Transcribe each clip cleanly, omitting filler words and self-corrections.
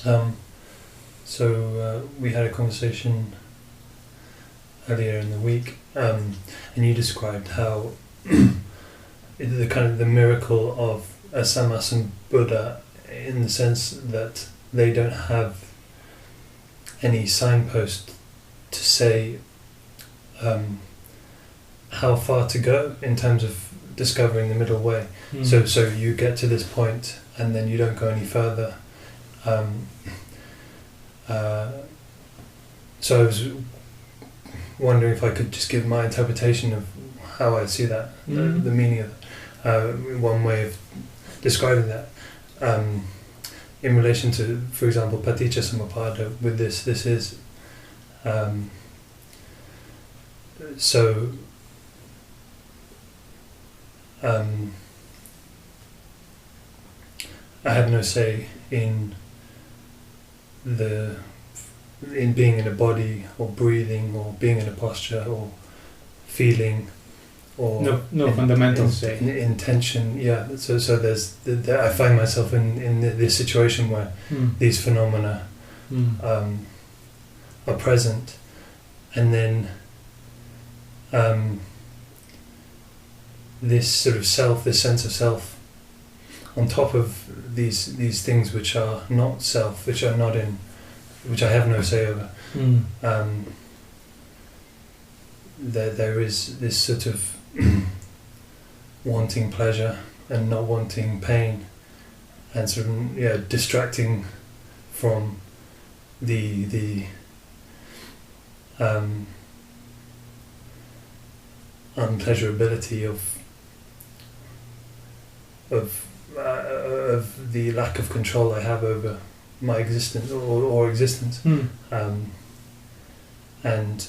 We had a conversation earlier in the week, and you described how the kind of the miracle of a Sammasan Buddha, in the sense that they don't have any signpost to say how far to go in terms of discovering the middle way. So you get to this point and then you don't go any further. So I was wondering if I could just give my interpretation of how I see that, the meaning of one way of describing that. In relation to, for example, Paticca Samuppada, with this is I have no say in being in a body, or breathing, or being in a posture, or feeling, or no fundamental say. Intention. Yeah. So there's I find myself in this situation where these phenomena are present, and then this sort of self, this sense of self, on top of these things which are not self, which are not in, which I have no say over. There is this sort of wanting pleasure and not wanting pain, and sort of distracting from the unpleasurability of the lack of control I have over my existence or existence. And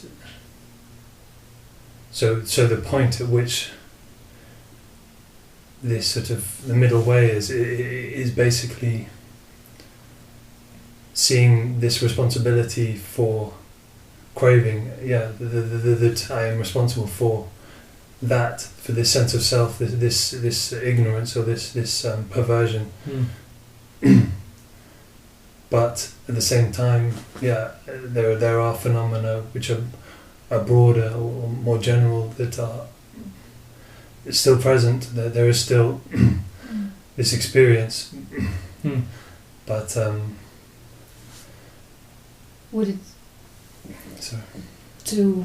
so the point at which this sort of the middle way is basically seeing this responsibility for craving, that I am responsible for that, for this sense of self, this ignorance, or this perversion. But at the same time, there are phenomena which are broader or more general, that are still present. There is still this experience, but would it? Sorry. To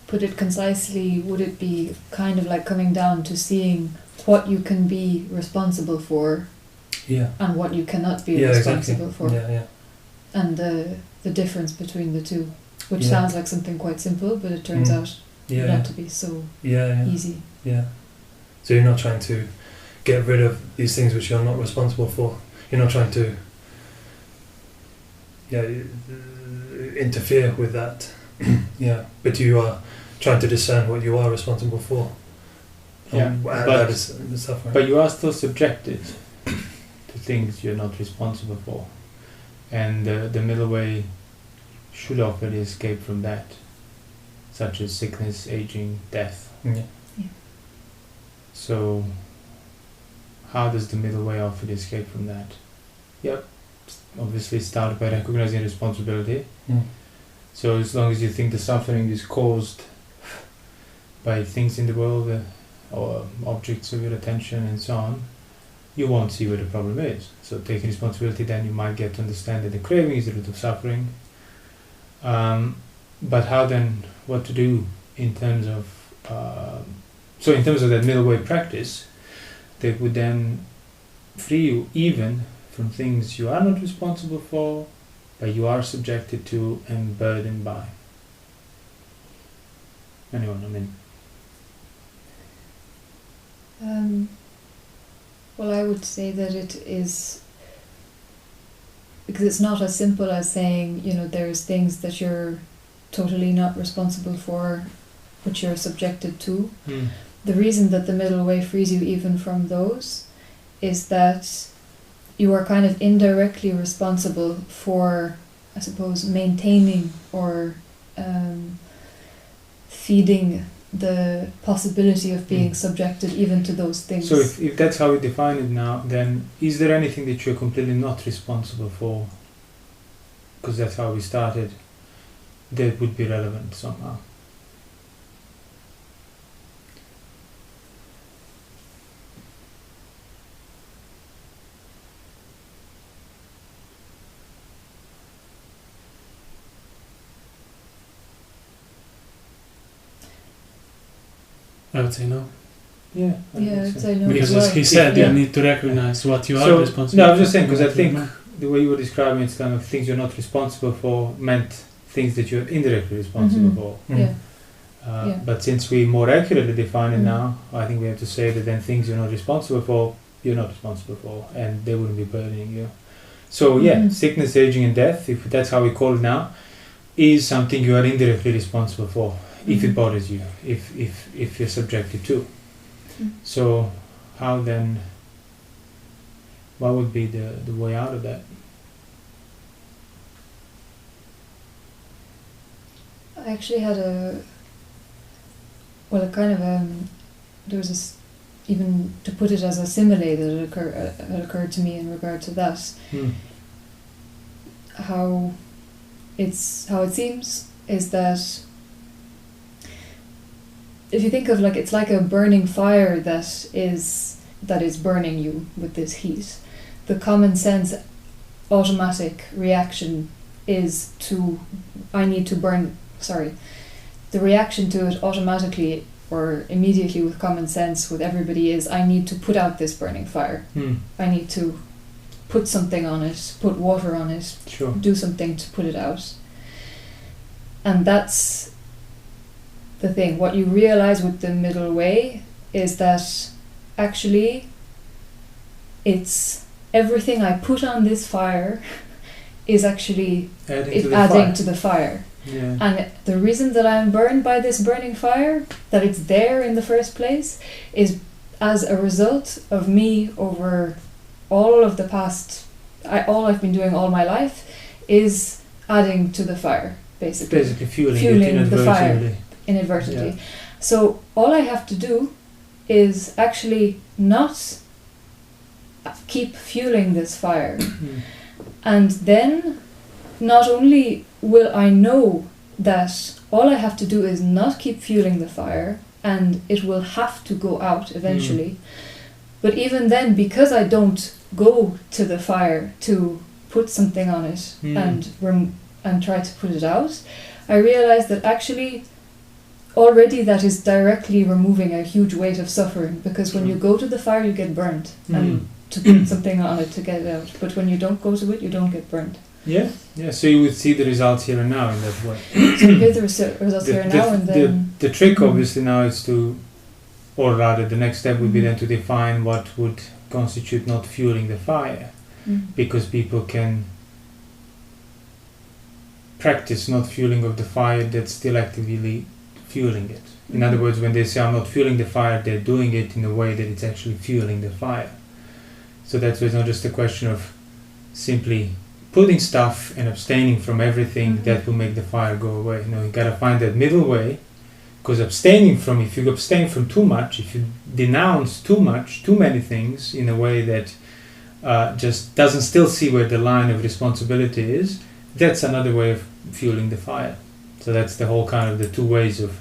put it concisely, would it be kind of like coming down to seeing what you can be responsible for, and what you cannot be responsible for, and the difference between the two, which sounds like something quite simple, but it turns out not to be so easy. So you're not trying to get rid of these things which you're not responsible for. You're not trying to interfere with that. But you are trying to discern what you are responsible for. That is the suffering. But you are still subjected to things you're not responsible for, and the middle way should offer the escape from that, such as sickness, aging, death. So how does the middle way offer the escape from that? Obviously start by recognizing responsibility. So as long as you think the suffering is caused by things in the world, or objects of your attention and so on, you won't see where the problem is. So taking responsibility, then you might get to understand that the craving is the root of suffering. But how then, what to do in terms of in terms of that middle way practice, that would then free you even from things you are not responsible for, but you are subjected to and burdened by. Anyone, Well, I would say that it is, because it's not as simple as saying, there's things that you're totally not responsible for, which you're subjected to. The reason that the middle way frees you even from those is that you are kind of indirectly responsible for, I suppose, maintaining or feeding the possibility of being subjected even to those things. So if that's how we define it now, then is there anything that you're completely not responsible for? Because that's how we started. That would be relevant somehow. I would say no. Yeah. I Yeah, think I'd so. say no. Because as as he well. said, Yeah. you need to recognize what you are So, responsible no, for. I'm just saying, because I and what you're think not. the way you were describing it's kind of things you're not responsible for meant things that you're indirectly responsible Mhm. for. Yeah. Yeah. But since we more accurately define it Mm. now, I think we have to say that then things you're not responsible for, you're not responsible for, and they wouldn't be burdening you. So yeah, Mhm. sickness, aging, and death, if that's how we call it now, is something you are indirectly responsible for if it Mhm. bothers you, if you're subjected to. Mm. So how then? What would be the way out of that? I actually had a kind of there was this, even to put it as a simile that had occurred to me in regard to that. How it seems is that if you think of it's like a burning fire that is burning you with this heat. The common sense automatic reaction is to the reaction to it automatically or immediately with common sense with everybody is I need to put out this burning fire. I need to put something on it, put water on it, Sure. do something to put it out. And that's the thing. What you realize with the middle way is that actually it's everything I put on this fire is actually adding to the fire. Yeah. And the reason that I'm burned by this burning fire, that it's there in the first place, is as a result of me over all of the past, all I've been doing all my life is adding to the fire, basically. Basically fueling it the fire inadvertently. inadvertently. Yeah. So all I have to do is actually not keep fueling this fire. And then not only will I know that all I have to do is not keep fueling the fire and it will have to go out eventually, but even then, because I don't go to the fire to put something on it and try to put it out, I realize that actually already that is directly removing a huge weight of suffering, because when you go to the fire you get burned and to put something on it to get it out, but when you don't go to it you don't get burned. Yeah. So you would see the results here and now in that way. So you get the results here and now, and then the trick obviously now is to, or rather the next step would be then to define what would constitute not fueling the fire, because people can practice not fueling of the fire that's still actively fueling it. In other words, when they say I'm not fueling the fire, they're doing it in a way that it's actually fueling the fire. So that's why it's not just a question of simply putting stuff and abstaining from everything that will make the fire go away. You gotta find that middle way, because if you abstain from too much, if you denounce too many things in a way that just doesn't still see where the line of responsibility is, that's another way of fueling the fire. So that's the whole kind of the two ways of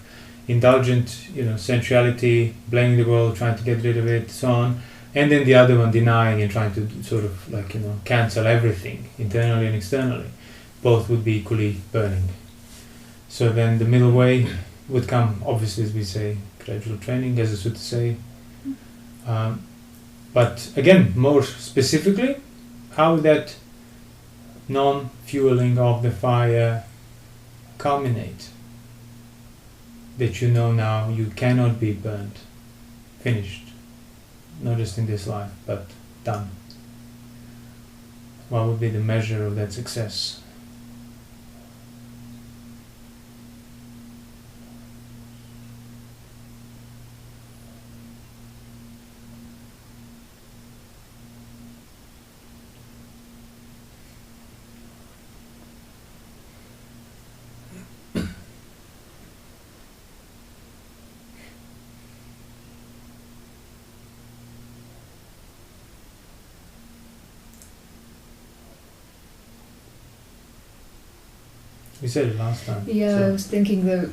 indulgent, sensuality, blaming the world, trying to get rid of it, so on. And then the other one, denying and trying to sort of cancel everything, internally and externally. Both would be equally burning. So then the middle way would come, obviously, as we say, gradual training, as I should say. But again, more specifically, how that non-fueling of the fire culminate? That now you cannot be burnt, finished. Not just in this life, but done. What would be the measure of that success? We said it last time. Yeah, so. I was thinking that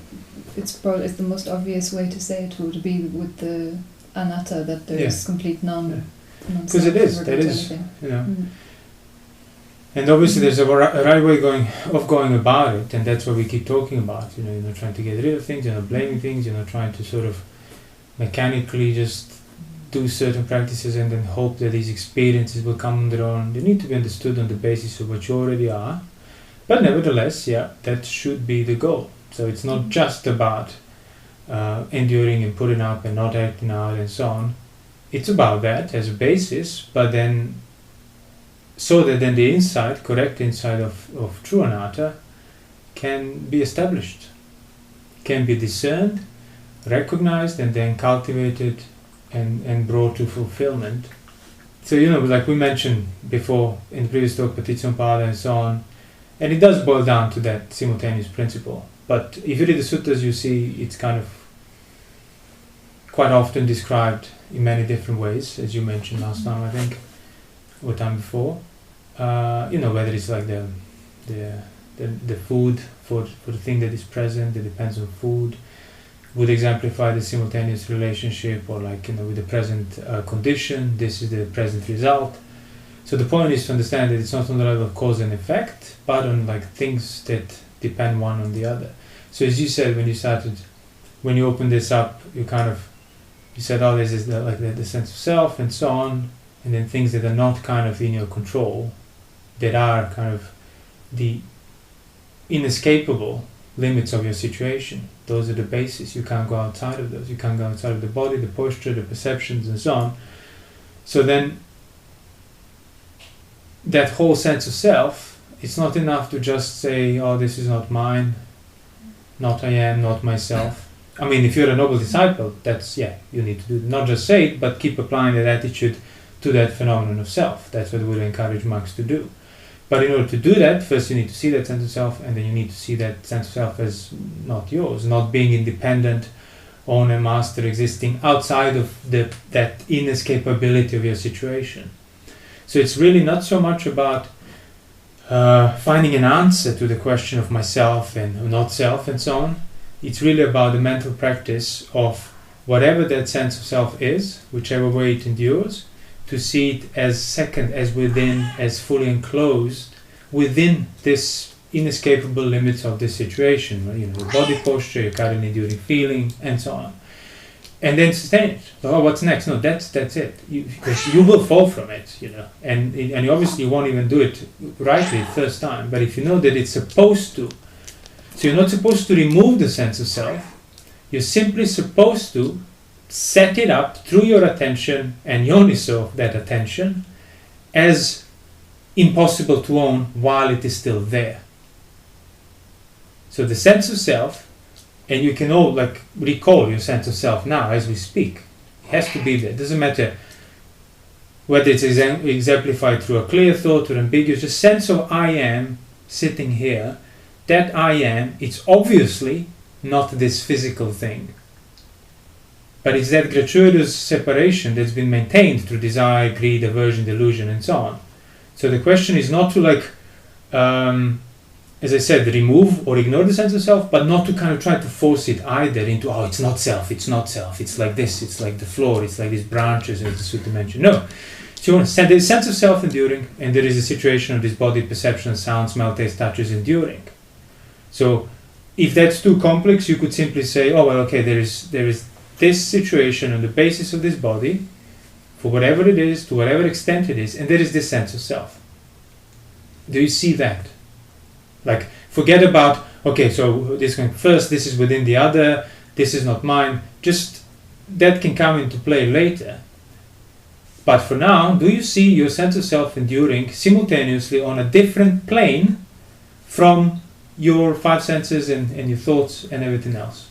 it's the most obvious way to say it would be with the anatta, that there's complete Because it is, that is, anything. you know. And obviously there's a right way of going about it, and that's what we keep talking about. You know, you're not trying to get rid of things, you're not blaming things, you're not trying to sort of mechanically just do certain practices and then hope that these experiences will come on their own. They need to be understood on the basis of what you already are. But nevertheless, that should be the goal. So it's not just about enduring and putting up and not acting out and so on. It's about that as a basis, but then so that then the insight, correct insight of true anatta can be established, can be discerned, recognized, and then cultivated and brought to fulfillment. So, you know, like we mentioned before in the previous talk, Paticcasamuppada and so on, and it does boil down to that simultaneous principle. But if you read the suttas, you see it's kind of quite often described in many different ways, as you mentioned last time, I think, or time before. You know, whether it's like the food for the thing that is present, that depends on food, would exemplify the simultaneous relationship, or like, you know, with the present condition, this is the present result. So the point is to understand that it's not on the level of cause and effect, but on like things that depend one on the other. So as you said when you opened this up, you said, oh, this is the sense of self and so on, and then things that are not kind of in your control, that are kind of the inescapable limits of your situation. Those are the basis. You can't go outside of those. You can't go outside of the body, the posture, the perceptions, and so on. So then that whole sense of self, it's not enough to just say, oh, this is not mine, not I am, not myself. I mean, if you're a noble disciple, that's, you need to do, not just say it, but keep applying that attitude to that phenomenon of self. That's what we would encourage monks to do. But in order to do that, first you need to see that sense of self, and then you need to see that sense of self as not yours, not being independent, owner, master, existing outside of that inescapability of your situation. So it's really not so much about finding an answer to the question of myself and not self and so on. It's really about the mental practice of whatever that sense of self is, whichever way it endures, to see it as second, as within, as fully enclosed within this inescapable limits of this situation. You know, your body posture, your current enduring feeling, and so on. And then sustain it. Oh, what's next? No, that's it. Because you will fall from it, you know. And you obviously won't even do it rightly the first time. But if you know that it's supposed to, so you're not supposed to remove the sense of self. You're simply supposed to set it up through your attention and yoniso, that attention, as impossible to own while it is still there. So the sense of self, and you can all like recall your sense of self now as we speak. It has to be there. It doesn't matter whether it's exemplified through a clear thought or ambiguous. The sense of I am sitting here, that I am, it's obviously not this physical thing. But it's that gratuitous separation that's been maintained through desire, greed, aversion, delusion, and so on. So the question is not to like, as I said, remove or ignore the sense of self, but not to kind of try to force it either into, oh, it's not self, it's like this, it's like the floor, it's like these branches, as the sutta mentioned. No. So you want to there's a sense of self enduring, and there is a situation of this body, perception, sound, smell, taste, touch is enduring. So if that's too complex, you could simply say, oh, well, okay, there is this situation on the basis of this body, for whatever it is, to whatever extent it is, and there is this sense of self. Do you see that? Like, forget about, okay, so this is within the other, this is not mine, just that can come into play later. But for now, do you see your sense of self enduring simultaneously on a different plane from your five senses and your thoughts and everything else?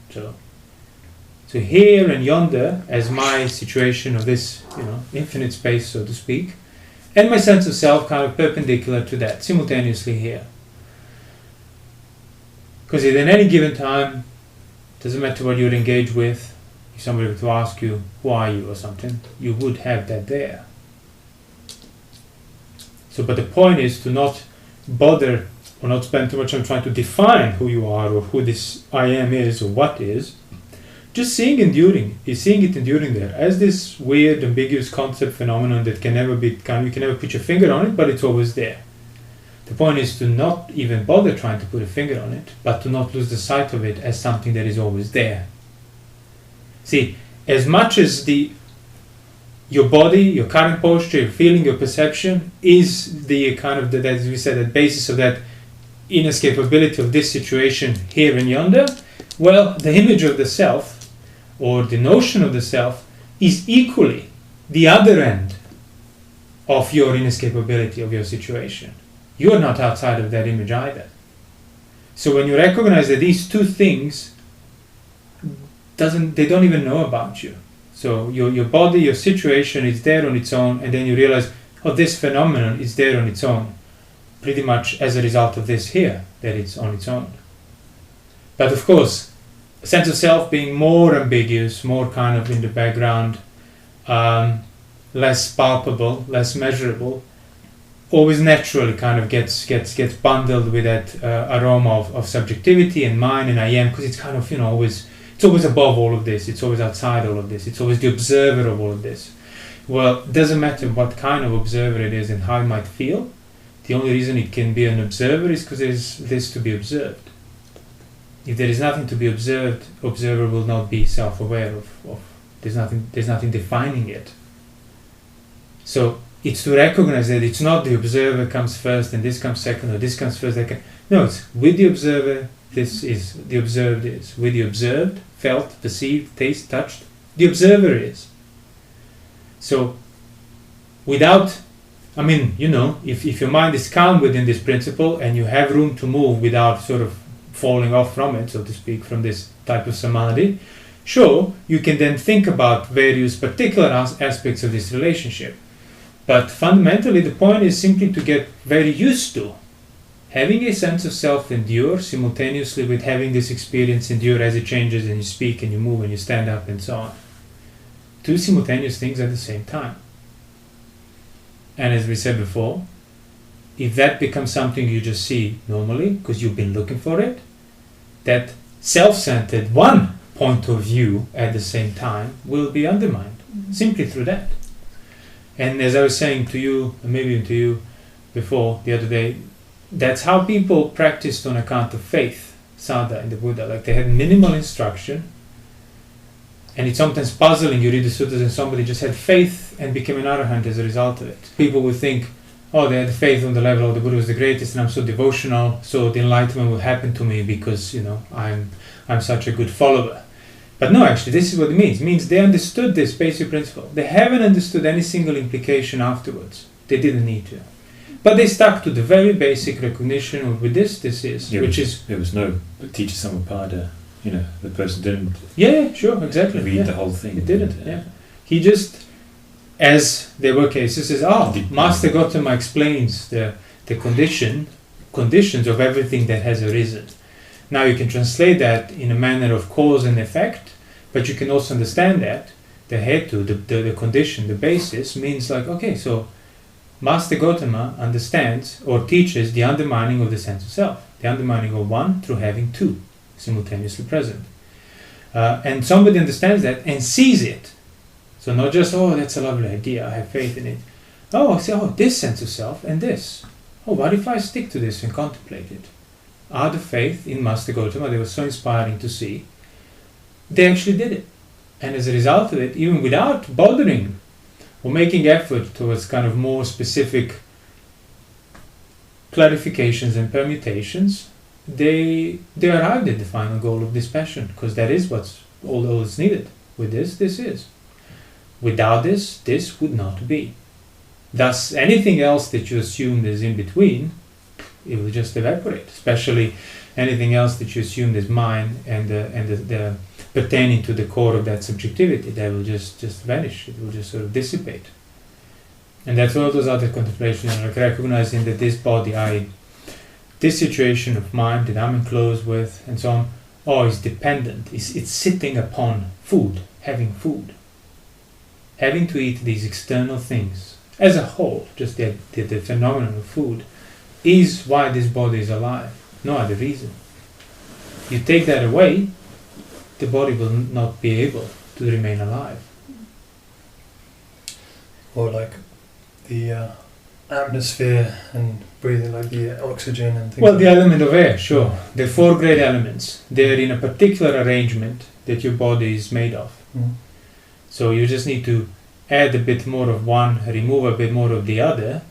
So here and yonder, as my situation of this, infinite space, so to speak, and my sense of self kind of perpendicular to that, simultaneously here. Because at any given time, doesn't matter what you're engaged with, if somebody were to ask you, who are you or something, you would have that there. So, but the point is to not bother or not spend too much time trying to define who you are or who this I am is or what is. Just seeing it enduring there as this weird, ambiguous concept phenomenon that can never be, you can never put your finger on it, but it's always there. The point is to not even bother trying to put a finger on it, but to not lose the sight of it as something that is always there. See, as much as your body, your current posture, your feeling, your perception is the kind of, as we said, the basis of that inescapability of this situation here and yonder, well, the image of the self, or the notion of the self, is equally the other end of your inescapability of your situation. You are not outside of that image either. So when you recognize that these two things they don't even know about you. So your body, your situation is there on its own, and then you realize, oh, this phenomenon is there on its own, pretty much as a result of this here, that it's on its own. But of course, a sense of self being more ambiguous, more kind of in the background, less palpable, less measurable, always naturally kind of gets bundled with that aroma of subjectivity and mine and I am, because it's kind of, it's always above all of this, it's always outside all of this, it's always the observer of all of this. Well, it doesn't matter what kind of observer it is and how it might feel. The only reason it can be an observer is because there's this to be observed. If there is nothing to be observed, observer will not be self-aware of there's nothing defining it. So it's to recognize that it's not the observer comes first and this comes second, or this comes first. No, it's with the observer, this is, the observed is. With the observed, felt, perceived, tasted, touched, the observer is. So without, if your mind is calm within this principle and you have room to move without sort of falling off from it, so to speak, from this type of samadhi, sure, you can then think about various particular aspects of this relationship. But fundamentally, the point is simply to get very used to having a sense of self endure simultaneously with having this experience endure as it changes and you speak and you move and you stand up and so on. Two simultaneous things at the same time. And as we said before, if that becomes something you just see normally because you've been looking for it, that self-centered one point of view at the same time will be undermined simply through that. And as I was saying to you, and maybe even to you before the other day, that's how people practiced on account of faith, sadha in the Buddha. Like they had minimal instruction, and it's sometimes puzzling. You read the sutras and somebody just had faith and became an arahant as a result of it. People would think, oh, they had faith on the level of the Buddha was the greatest and I'm so devotional, so the enlightenment will happen to me because, I'm such a good follower. But no, actually, this is what it means. It means they understood this basic principle. They haven't understood any single implication afterwards. They didn't need to. But they stuck to the very basic recognition of with this is, yeah, which is... There was no teacher Samappada, the person didn't... Yeah, sure, exactly. Read the whole thing. He didn't, yeah. He just, as there were cases, says, Master Gautama explains the conditions of everything that has arisen. Now you can translate that in a manner of cause and effect, but you can also understand that the hetu, the condition, the basis means like, okay, so Master Gautama understands or teaches the undermining of the sense of self, the undermining of one through having two simultaneously present. And somebody understands that and sees it. So not just, that's a lovely idea, I have faith in it. I say, this sense of self and this. What if I stick to this and contemplate it? Out of faith in Master Gautama, they were so inspiring to see, they actually did it. And as a result of it, even without bothering or making effort towards kind of more specific clarifications and permutations, they arrived at the final goal of dispassion, because that is what's all that's needed. With this is. Without this would not be. Thus, anything else that you assumed is in between, it will just evaporate. Especially anything else that you assumed is mine and the pertaining to the core of that subjectivity, that will just vanish. It will just sort of dissipate. And that's all those other contemplations, like recognizing that this body, this situation of mind that I'm enclosed with, and so on, is dependent. It's sitting upon food, having food. Having to eat these external things as a whole, just the phenomenon of food, is why this body is alive, no other reason. You take that away, the body will not be able to remain alive. Or like the atmosphere and breathing, like the oxygen and things. Well, like the element of air, sure. The 4 great elements, they're in a particular arrangement that your body is made of. Mm. So you just need to add a bit more of one, remove a bit more of the other,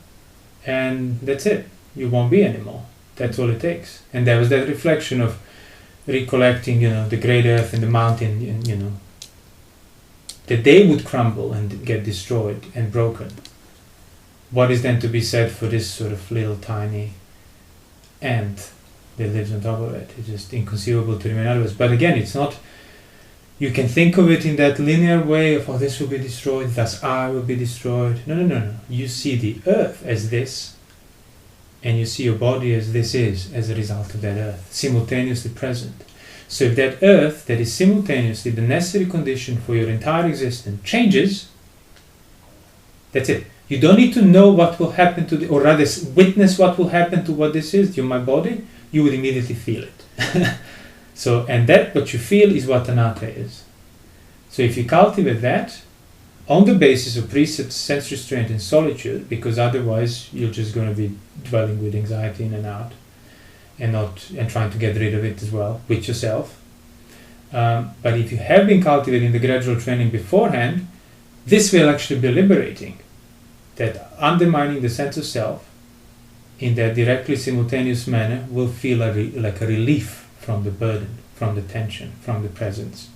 and that's it. You won't be anymore. That's all it takes. And there was that reflection of recollecting, the great earth and the mountain, and, that they would crumble and get destroyed and broken. What is then to be said for this sort of little tiny ant that lives on top of it? It's just inconceivable to remain otherwise. But again, it's not, you can think of it in that linear way of, oh, this will be destroyed, thus I will be destroyed. No. You see the earth as this, and you see your body as this is, as a result of that earth, simultaneously present. So if that earth, that is simultaneously the necessary condition for your entire existence, changes, that's it. You don't need to know what will happen to or rather witness what will happen to what this is, my body. You would immediately feel it. So, and that what you feel is what anatta is. So if you cultivate that on the basis of precepts, sense restraint and solitude, because otherwise you're just going to be dwelling with anxiety in and out, and trying to get rid of it as well with yourself. But if you have been cultivating the gradual training beforehand, this will actually be liberating. That undermining the sense of self in that directly simultaneous manner will feel like a relief from the burden, from the tension, from the presence.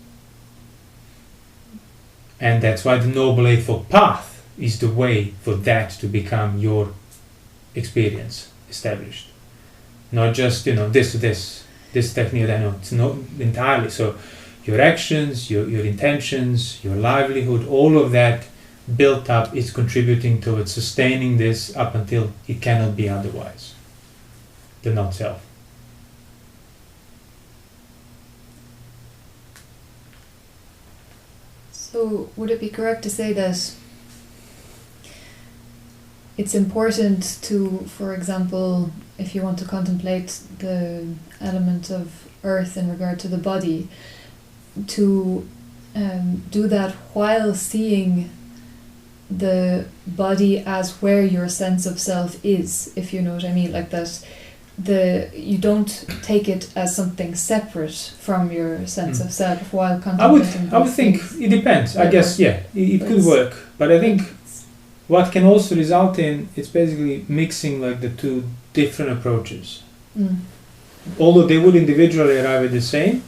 And that's why the Noble Eightfold Path is the way for that to become your experience established. Not just, this technique, I know, it's not entirely. So your actions, your intentions, your livelihood, all of that built up is contributing towards sustaining this up until it cannot be otherwise. The not self. So would it be correct to say that it's important to, for example, if you want to contemplate the element of earth in regard to the body, to do that while seeing the body as where your sense of self is, if you know what I mean, like that you don't take it as something separate from your sense of self while contemplating. I would think it depends. I guess it could work, but I think what can also result in it's basically mixing like the two different approaches. Although they would individually arrive at the same,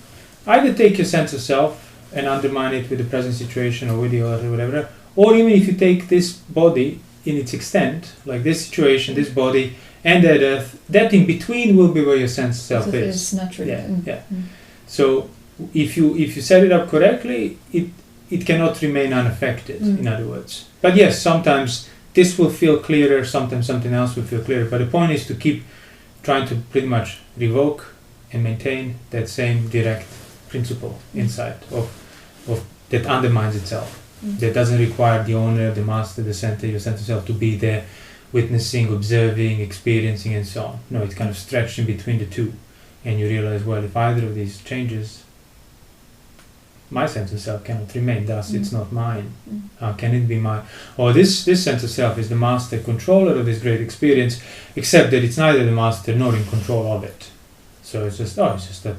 either take your sense of self and undermine it with the present situation or with the earth or whatever. Or even if you take this body in its extent, like this situation, this body, and that earth, that in between will be where your sense of self is. It's naturally. So if you set it up correctly, it cannot remain unaffected, in other words. But yes, sometimes this will feel clearer, sometimes something else will feel clearer. But the point is to keep trying to pretty much revoke and maintain that same direct principle, insight of that undermines itself. That doesn't require the owner, the master, the center, your sense of self to be there, witnessing, observing, experiencing, and so on. No, it's kind of stretched in between the two, and you realize, well, if either of these changes, my sense of self cannot remain. Thus, it's not mine. How can it be mine? Or this sense of self is the master controller of this great experience, except that it's neither the master nor in control of it. So it's just that.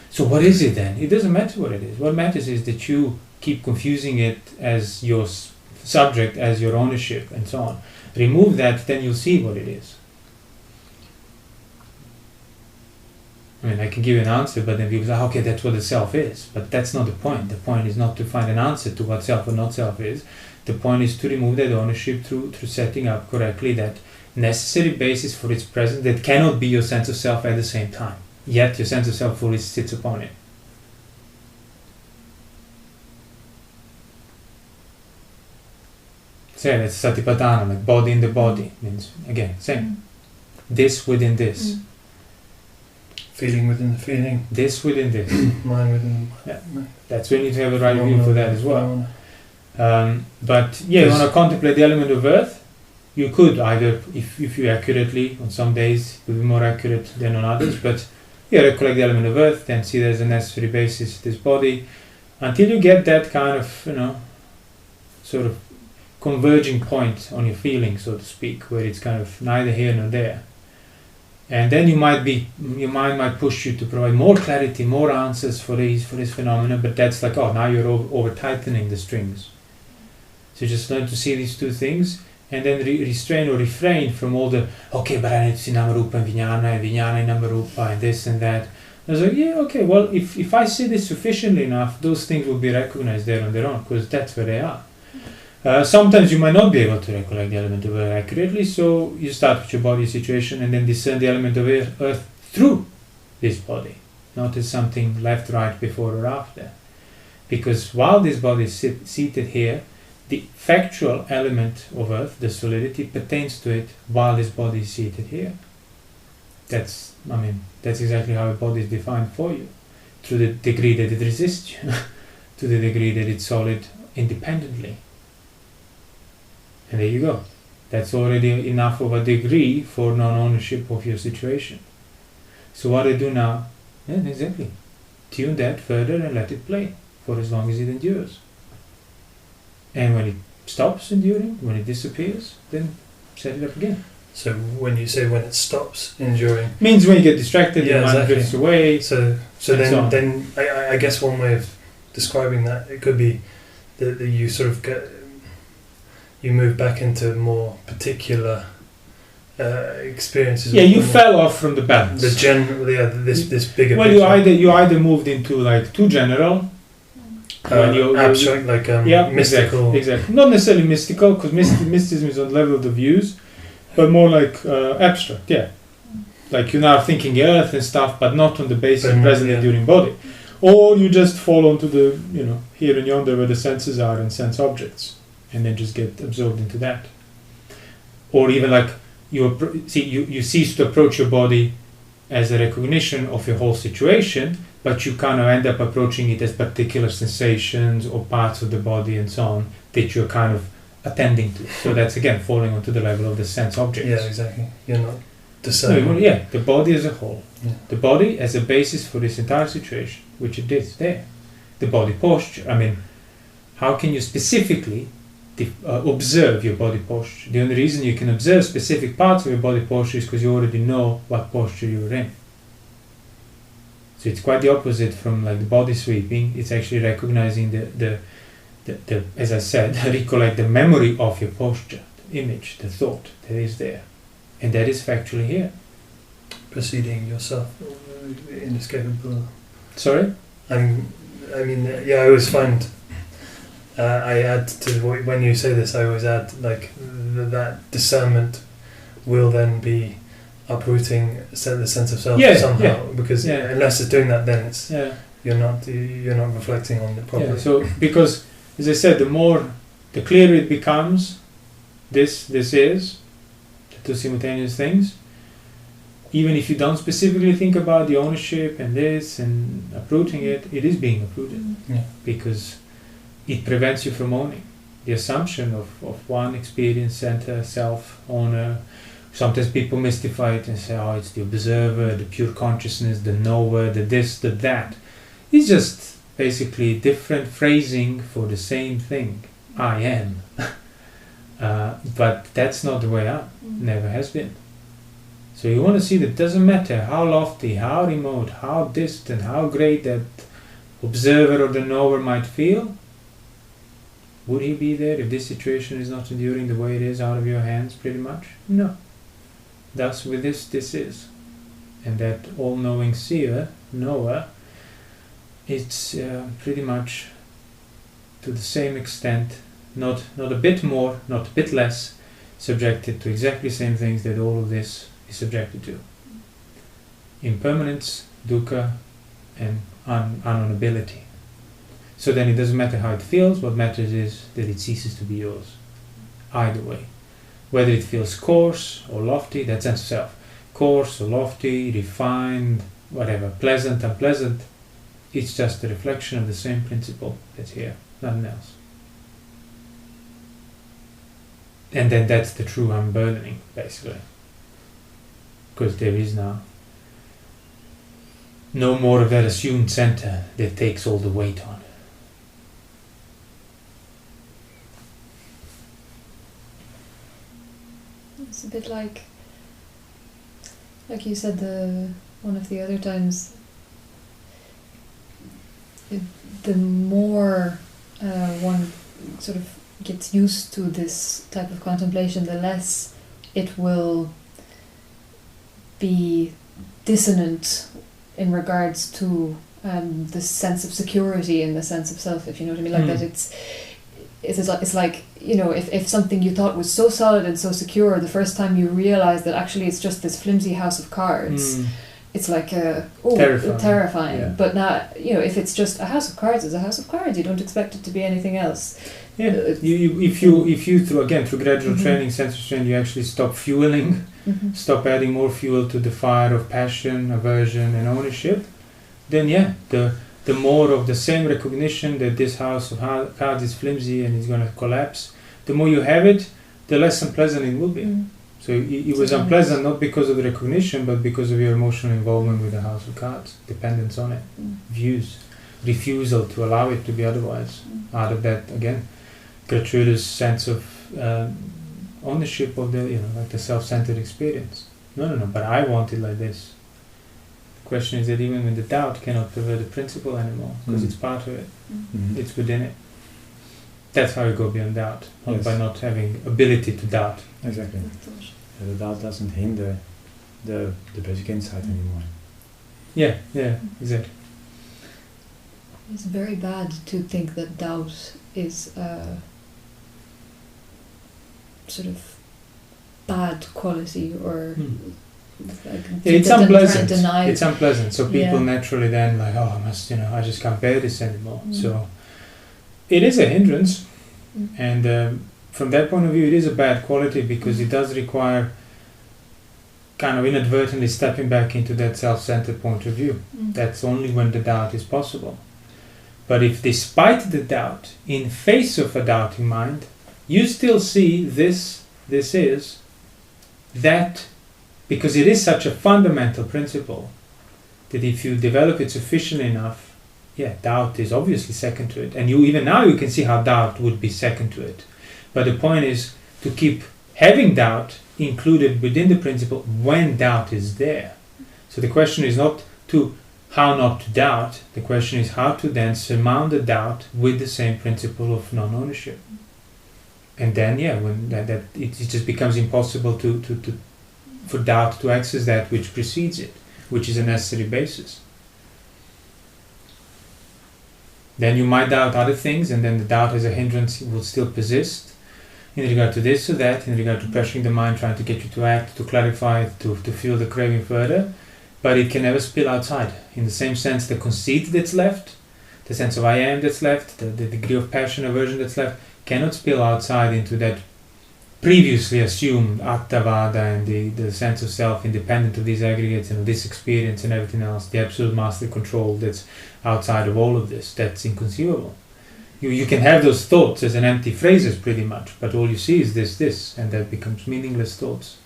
So what is it then? It doesn't matter what it is. What matters is that you keep confusing it as your subject, as your ownership, and so on. Remove that, then you'll see what it is. I mean, I can give you an answer, but then people say, okay, that's what the self is. But that's not the point. The point is not to find an answer to what self or not self is. The point is to remove that ownership through setting up correctly that necessary basis for its presence that cannot be your sense of self at the same time. Yet your sense of self fully sits upon it. So yeah, that's satipatthana, like body in the body. Means, again, same. This within this. Feeling within the feeling. This within this. Mind within the mind. That's when you need to have the right view for that as well. But yeah, you want to contemplate the element of earth, you could either, if you accurately, on some days it will be more accurate than on others, but recollect the element of earth, then see there's a necessary basis, this body, until you get that kind of, sort of converging point on your feeling, so to speak, where it's kind of neither here nor there. And then your mind might push you to provide more clarity, more answers for this phenomena, but that's like, now you're over tightening the strings. So just learn to see these two things, and then restrain or refrain from all the, okay, but I need to see Namarupa and Vijnana and Namarupa and this and that. I was like, okay, well, if I see this sufficiently enough, those things will be recognized there on their own, because that's where they are. Sometimes you might not be able to recollect the element of earth accurately, so you start with your body situation and then discern the element of earth through this body, not as something left, right, before or after. Because while this body is seated here, the factual element of earth, the solidity, pertains to it while this body is seated here. That's exactly how a body is defined for you, to the degree that it resists you, to the degree that it's solid independently. And there you go. That's already enough of a degree for non-ownership of your situation. So what I do now, exactly, tune that further and let it play for as long as it endures. And when it stops enduring, when it disappears, then set it up again. So when you say when it stops enduring, means when you get distracted, your mind drifts away. So then I guess one way of describing that, it could be that you sort of you move back into more particular experiences. Yeah, you fell off from the balance. The general, this bigger. Well, picture. you either moved into like too general. Abstract, like mystical. Exactly. Not necessarily mystical, because mysticism is on the level of the views, but more like abstract. Yeah, like you're now thinking earth and stuff, but not on the basis of present enduring body, or you just fall onto the here and yonder where the senses are and sense objects, and then just get absorbed into that. Or even like you cease to approach your body as a recognition of your whole situation, but you kind of end up approaching it as particular sensations or parts of the body and so on that you're kind of attending to. So that's again falling onto the level of the sense objects. Yeah, exactly. You're not discerning. The body as a whole. Yeah. The body as a basis for this entire situation, which it is there. The body posture. How can you specifically observe your body posture? The only reason you can observe specific parts of your body posture is because you already know what posture you're in. So it's quite the opposite from like the body sweeping. It's actually recognizing the as I said, recollect the memory of your posture, the image, the thought that is there, and that is factually here. Perceiving yourself, inescapable. Sorry? I always find I add to when you say this. I always add like that discernment will then be uprooting the sense of self somehow, because unless it's doing that, then it's you're not reflecting on it properly. So because, as I said, the clearer it becomes, this is the two simultaneous things. Even if you don't specifically think about the ownership and this and uprooting it is being uprooted because it prevents you from owning the assumption of one experience center, self, owner. Sometimes people mystify it and say, it's the observer, the pure consciousness, the knower, the this, the that. It's just basically different phrasing for the same thing. I am. But that's not the way up. Never has been. So you want to see that it doesn't matter how lofty, how remote, how distant, how great that observer or the knower might feel. Would he be there if this situation is not enduring the way it is out of your hands, pretty much? No. Thus with this is. And that all-knowing seer, knower, it's pretty much to the same extent, not a bit more, not a bit less, subjected to exactly the same things that all of this is subjected to. Impermanence, dukkha, and unownability. So then it doesn't matter how it feels, what matters is that it ceases to be yours. Either way. Whether it feels coarse or lofty, that sense of self. Coarse or lofty, refined, whatever, pleasant, unpleasant, it's just a reflection of the same principle that's here, nothing else. And then that's the true unburdening, basically. Because there is now no more of that assumed center that takes all the weight on. It's a bit like you said one of the other times, the more one sort of gets used to this type of contemplation, the less it will be dissonant in regards to the sense of security in the sense of self, if you know what I mean. Like that it's like, you know, if something you thought was so solid and so secure, the first time you realize that actually it's just this flimsy house of cards, it's like terrifying. Yeah. But now, you know, if it's just a house of cards, it's a house of cards. You don't expect it to be anything else. Yeah. If you through gradual training, sensory training, you actually stop fueling, stop adding more fuel to the fire of passion, aversion, and ownership, then the more of the same recognition that this house of cards is flimsy and is going to collapse, the more you have it, the less unpleasant it will be. So it was unpleasant not because of the recognition, but because of your emotional involvement with the house of cards, dependence on it, views, refusal to allow it to be otherwise. Out of that, again, gratuitous sense of ownership of the, like the self-centered experience. No, but I want it like this. The question is that even when the doubt cannot pervert the principle anymore, because it's part of it, it's within it. That's how you go beyond doubt, not by not having ability to doubt. Exactly. The doubt doesn't hinder the basic insight anymore. Yeah, exactly. It's very bad to think that doubt is a sort of bad quality or it's unpleasant. It's unpleasant. So people naturally then like, I just can't bear this anymore. So it is a hindrance, and from that point of view, it is a bad quality because it does require kind of inadvertently stepping back into that self-centered point of view. That's only when the doubt is possible. But if despite the doubt, in face of a doubting mind, you still see this is, that, because it is such a fundamental principle, that if you develop it sufficiently enough, doubt is obviously second to it. And even now you can see how doubt would be second to it. But the point is to keep having doubt included within the principle when doubt is there. So the question is not how not to doubt, the question is how to then surmount the doubt with the same principle of non-ownership. And then when it just becomes impossible for doubt to access that which precedes it, which is a necessary basis. Then you might doubt other things, and then the doubt as a hindrance will still persist in regard to this or that, in regard to pressuring the mind, trying to get you to act, to clarify, to feel the craving further, but it can never spill outside. In the same sense, the conceit that's left, the sense of I am that's left, the degree of passion, aversion that's left, cannot spill outside into that previously assumed attavada and the sense of self independent of these aggregates and of this experience and everything else, the absolute master control that's outside of all of this. That's inconceivable. You can have those thoughts as an empty phrases pretty much, but all you see is this, and that becomes meaningless thoughts.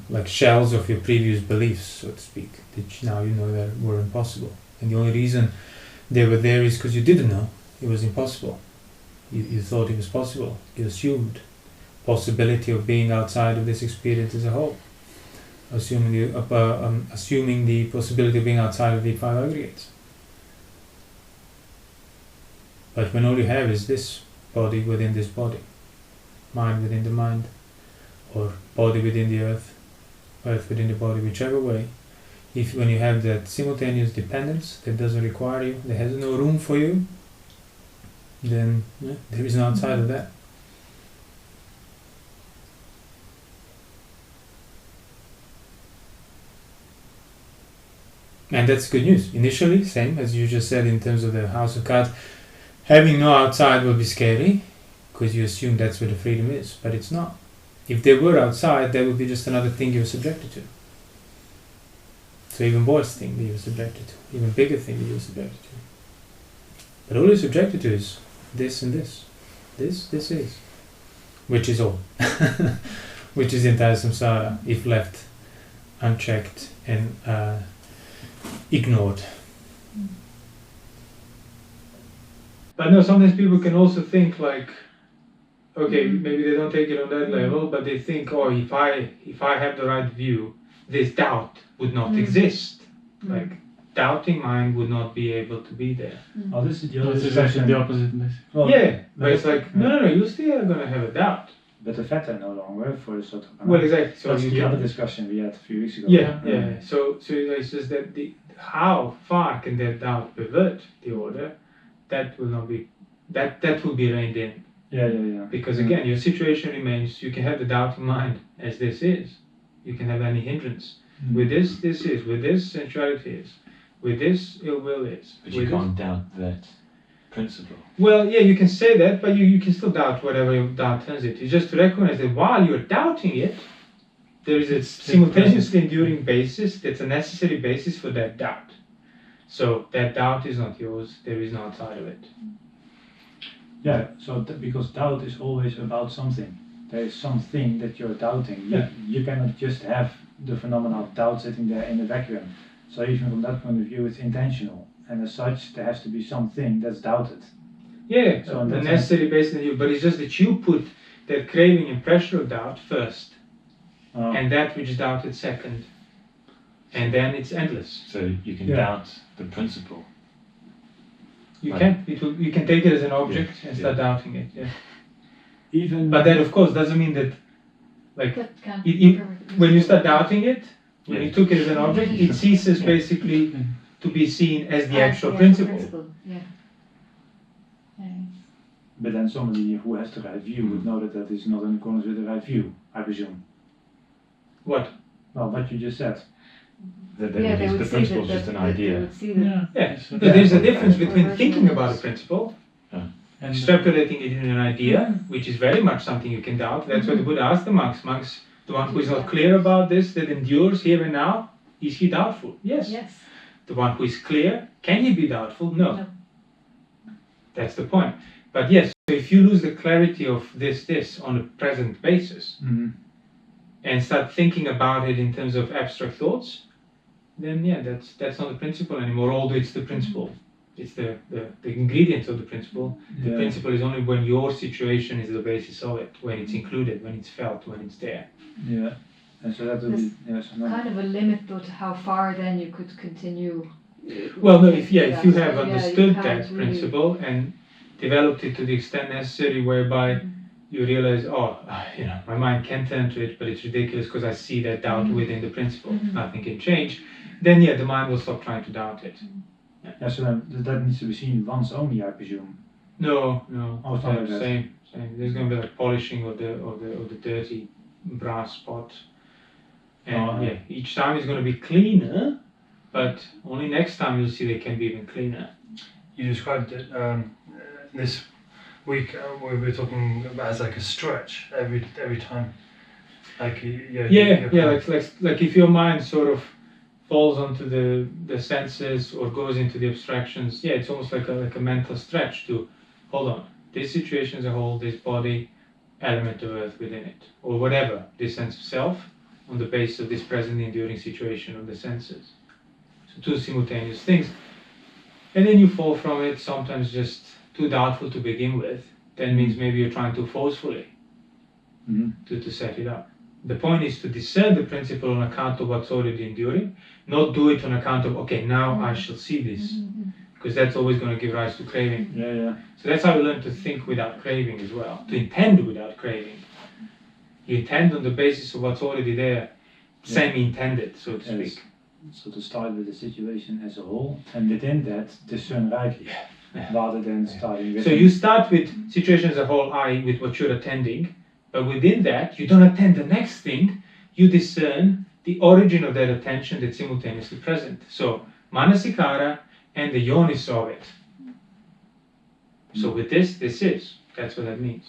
Like shells of your previous beliefs, so to speak, that now you know that were impossible. And the only reason they were there is because you didn't know it was impossible. You thought it was possible. You assumed possibility of being outside of this experience as a whole. Assuming the possibility of being outside of the five aggregates. But when all you have is this body within this body, mind within the mind, or body within the earth within the body, whichever way, when you have that simultaneous dependence that doesn't require you, that has no room for you, then there is no outside of that. And that's good news. Initially, same as you just said in terms of the house of cards, having no outside will be scary because you assume that's where the freedom is, but it's not. If they were outside, that would be just another thing you're subjected to. So even worse thing that you're subjected to, even bigger thing that you're subjected to. But all you're subjected to is this and this. This is. which is all, which is the entire samsara, if left unchecked and ignored. But no, sometimes people can also think like, okay, maybe they don't take it on that level, but they think, oh, if I have the right view, this doubt would not exist. Like, doubting mind would not be able to be there. Oh, this is the It's other exactly discussion. the opposite. Basically. Well, Yeah, but it's like, no, you still are going to have a doubt. but the Vata no longer for the sort of. Well, exactly. So That's you the can, other discussion we had a few weeks ago. yeah. So it's just that how far can that doubt pervert the order? That will not be, that will be reined in. Yeah. Because again, your situation remains, you can have the doubting mind as this is. You can have any hindrance. With this is. With this, sensuality is. With this, ill will is. But you can't doubt that principle. Well, yeah, you can say that, but you can still doubt whatever your doubt turns it. You just to recognize that while you're doubting it, there is a simultaneously enduring basis that's a necessary basis for that doubt. So that doubt is not yours, there is no outside of it. Yeah, so because doubt is always about something. There is something that you're doubting. You cannot just have the phenomenon of doubt sitting there in a vacuum. So even from that point of view, it's intentional. And as such, there has to be something that's doubted. Yeah, So a necessary basis in you, but it's just that you put that craving and pressure of doubt first, and that which is doubted second. And then it's endless. So you can doubt the principle. You Right. can. You can take it as an object and start doubting it. Yeah. Even But that, of course, doesn't mean that, like, when you start doubting it, when you took it as an object, it ceases basically to be seen as the actual principle. Yeah. But then somebody who has the right view would know that that is not in accordance with the right view, I presume. What? Well, what you just said. That the principle is just an idea. Yeah. But there's a difference between thinking about a principle, And extrapolating it in an idea, which is very much something you can doubt. That's what the Buddha asked the monks. Monks, the one who is not clear about this, that endures here and now, is he doubtful? Yes. The one who is clear, can he be doubtful? No. That's the point. But yes, so if you lose the clarity of this on a present basis, and start thinking about it in terms of abstract thoughts, then that's not the principle anymore, although it's the principle. It's the ingredients of the principle. The principle is only when your situation is the basis of it, when it's included, when it's felt, when it's there. Yeah. And so that would be Kind of a limit, though, to how far then you could continue. Well, no, if you have you understood can't that really- principle and developed it to the extent necessary, whereby you realize, my mind can turn to it, but it's ridiculous because I see that doubt within the principle. Nothing can change. Then the mind will stop trying to doubt it. Yeah, so then that needs to be seen once only, I presume. No. Oh, it's not like that. Same. There's going to be like polishing of the dirty brass pot, and each time is going to be cleaner, but only next time you'll see they can be even cleaner. You described it this week. We were talking about as like a stretch every time. Like like if your mind sort of falls onto the senses or goes into the abstractions, it's almost like a mental stretch to hold on. This situation as a whole, this body, element of earth within it, or whatever, this sense of self on the basis of this present enduring situation of the senses. So two simultaneous things. And then you fall from it, sometimes just too doubtful to begin with. That means maybe you're trying too forcefully to set it up. The point is to discern the principle on account of what's already enduring, not do it on account of, okay, now I shall see this. Because that's always going to give rise to craving. So that's how we learn to think without craving as well, to intend without craving. You intend on the basis of what's already there, semi-intended, so to speak. So to start with the situation as a whole, and within that, discern rightly, rather than starting with... So you start with situation as a whole, with what you're attending, but within that, you don't attend the next thing, you discern the origin of that attention that's simultaneously present. So, manasikara and the yonis of it. So with this is. That's what that means.